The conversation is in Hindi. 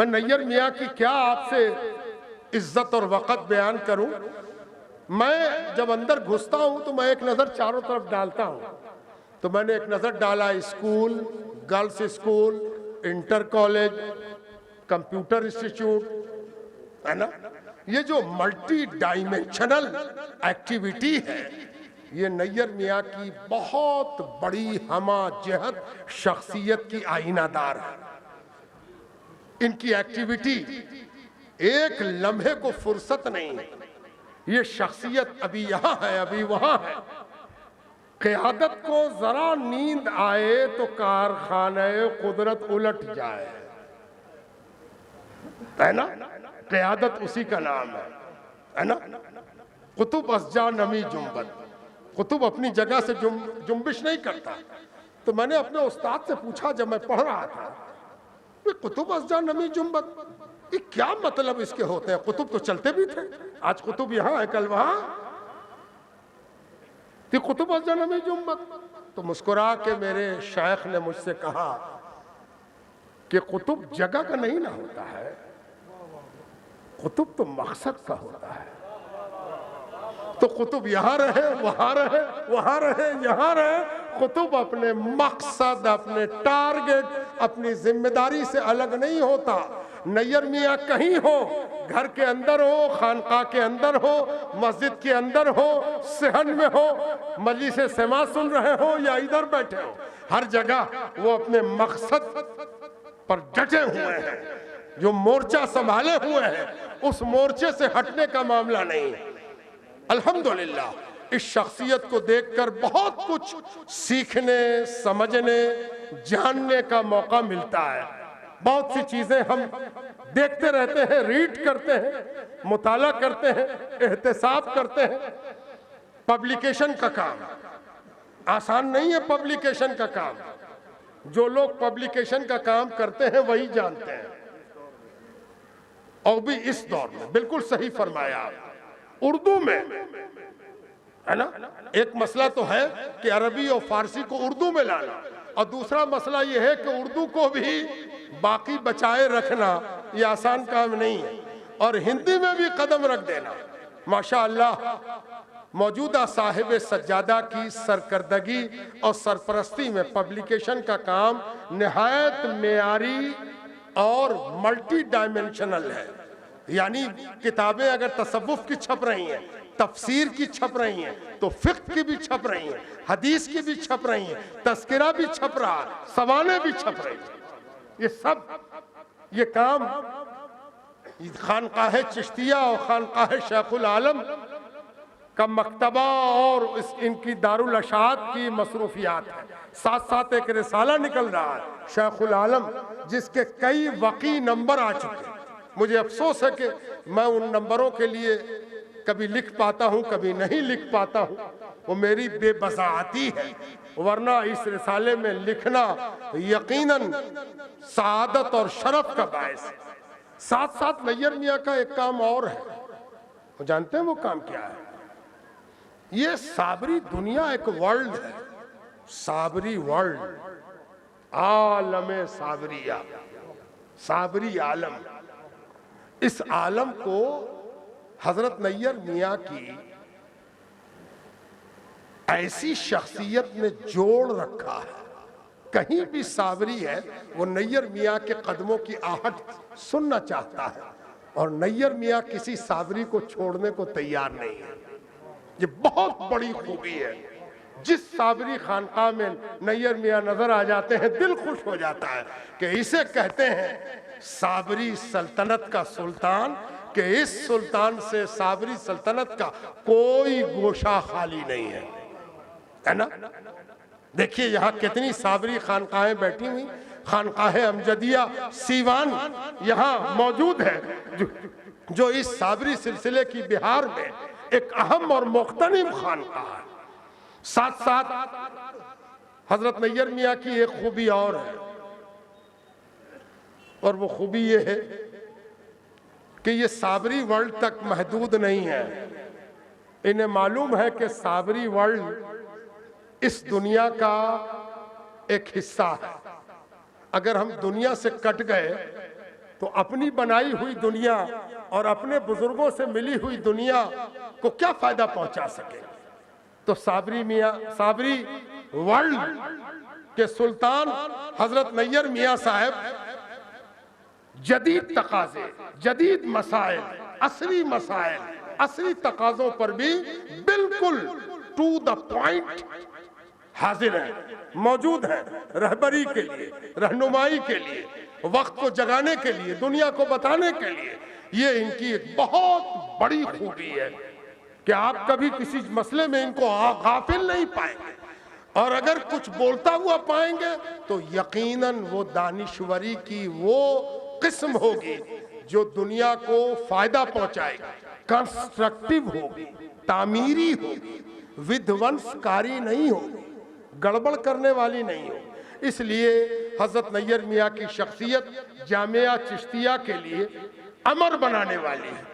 मैं नैयर मियाँ की क्या आपसे इज्जत और वक़्त बयान करूं। मैं जब अंदर घुसता हूं तो मैं एक नज़र चारों तरफ डालता हूं। तो मैंने एक नज़र डाला school, girls school, inter college, computer institute, है ना। ये जो मल्टी डायमेंशनल एक्टिविटी है, ये नैयर मियाँ की बहुत बड़ी हमाजहत शख्सियत की आईनादार है। इनकी एक्टिविटी एक लम्हे को फुर्सत नहीं है। ये शख्सियत अभी यहाँ है, अभी वहाँ है। क़यादत को जरा नींद आए तो कारखाने कुदरत उलट जाए, है ना। क़यादत उसी का नाम है ना। कुतुब असजा नमी जुम्बत, कुतुब अपनी जगह से जुम्बिश नहीं करता। तो मैंने अपने उस्ताद से पूछा जब मैं पढ़ रहा था, कुतुब असजा नमी जुम्बत, ये क्या मतलब इसके होते हैं। कुतुब तो चलते भी थे, आज कुतुब यहाँ है कल वहाँ, तो कुतुब असजा नमी जुम्बत। तो मुस्कुरा के मेरे शायख ने मुझसे कहा कि कुतुब जगह का नहीं ना होता है, कुतुब तो मकसद का होता है। तो कुतुब यहाँ रहे, वहाँ रहे, वहाँ रहे, यहाँ रहे, कुतुब अपने मकसद, अपने टारगेट, अपनी जिम्मेदारी से अलग नहीं होता। नैयर मियाँ कहीं हो, घर के अंदर हो, खानका के अंदर हो, मस्जिद के अंदर हो, सहन में हो, मजलिस समा सुन रहे हो या इधर बैठे हो, हर जगह वो अपने मकसद पर डटे हुए हैं। जो मोर्चा संभाले हुए हैं, उस मोर्चे से हटने का मामला नहीं है। अल्हम्दुलिल्लाह इस शख्सियत को देखकर बहुत कुछ सीखने, समझने, जानने का मौका मिलता है। बहुत सी चीजें हम देखते रहते हैं, रीड करते हैं, मुताला करते हैं, एहतिसाब करते हैं। पब्लिकेशन का काम आसान नहीं है। पब्लिकेशन का काम जो लोग पब्लिकेशन का काम करते हैं वही जानते हैं। और भी इस दौर में बिल्कुल सही फरमाया आप, उर्दू में, है ना। एक मसला तो है कि अरबी और फारसी को उर्दू में लाना, और दूसरा मसला यह है कि उर्दू को भी बाकी बचाए रखना, ये आसान काम नहीं है। और हिंदी में भी कदम रख देना। माशाअल्लाह मौजूदा साहिब सज्जादा की सरकर्दगी और सरपरस्ती में पब्लिकेशन का काम निहायत मेयारी और मल्टी डायमेंशनल है। यानी किताबें अगर तसव्वुफ की छप रही हैं, तफसीर की छप रही हैं, तो फिक्र की भी छप रही हैं, हदीस की भी छप रही हैं, तस्किरा भी छप रहा, सवाने भी छप रही हैं। ये सब ये काम खानकाह चिश्तिया और खानकाह शेखुल आलम का मकतबा और इनकी दारुल अशात की मसरूफियात है। साथ साथ एक रिसाला निकल रहा है शेखुल आलम, जिसके कई वकी नंबर आ चुके हैं। मुझे अफसोस है कि मैं उन नंबरों के लिए कभी लिख पाता हूँ, कभी नहीं लिख पाता हूँ, वो मेरी बेबसाती है। वरना इस रिसाले में लिखना यकीनन सआदत और शरफ का बायस है। साथ साथ नैयर मियाँ का एक काम और है, वो जानते हैं वो काम क्या है। ये साबरी दुनिया एक वर्ल्ड है, साबरी वर्ल्ड, आलम साबरिया, साबरी आलम। इस आलम को हजरत नैयर मियाँ की ऐसी शख्सियत ने जोड़ रखा है। कहीं भी साबरी है, वो नैयर मियाँ के कदमों की आहट सुनना चाहता है, और नैयर मियाँ किसी साबरी को छोड़ने को तैयार नहीं है। ये बहुत बड़ी खूबी है। जिस साबरी खानका में नैयर मियाँ नजर आ जाते हैं, दिल खुश हो जाता है कि इसे कहते हैं साबरी सल्तनत का सुल्तान, कि इस सुल्तान से साबरी सल्तनत का कोई गोशा खाली नहीं है ना। देखिए यहाँ कितनी साबरी खानकाहें बैठी हुई। खानकाह अमजदिया सीवान यहाँ मौजूद है, जो इस साबरी सिलसिले की बिहार में एक अहम और मुख्तलिफ खानकाह है। साथ साथ हजरत नैयर मियाँ की एक खूबी और है, और वो खूबी ये है कि ये साबरी वर्ल्ड तक महदूद नहीं है। इन्हें मालूम है कि साबरी वर्ल्ड इस दुनिया का एक हिस्सा है। अगर हम दुनिया से कट गए तो अपनी बनाई हुई दुनिया और अपने बुजुर्गों से मिली हुई दुनिया को क्या फायदा पहुंचा सके। तो साबरी वर्ल्ड के सुल्तान हजरत नैयर मियां साहब जदीद तकाजे, जदीद मसाइल, असली तकाजों पर भी बिल्कुल टू द पॉइंट हाजिर है, मौजूद है, रहबरी के लिए, रहनुमाई के लिए, वक्त को जगाने के लिए, दुनिया को बताने के लिए। ये इनकी एक बहुत बड़ी खूबी है कि आप कभी किसी मसले में इनको गाफिल नहीं पाएंगे, और अगर कुछ बोलता हुआ पाएंगे तो यकीनन वो दानिश्वरी की वो किस्म होगी जो दुनिया को फायदा पहुंचाएगी, कंस्ट्रक्टिव होगी, तामीरी होगी, विध्वंसकारी नहीं होगी, गड़बड़ करने वाली नहीं होगी। इसलिए हजरत नैयर मियां की शख्सियत जामिया चिश्तिया के लिए अमर बनाने वाली है।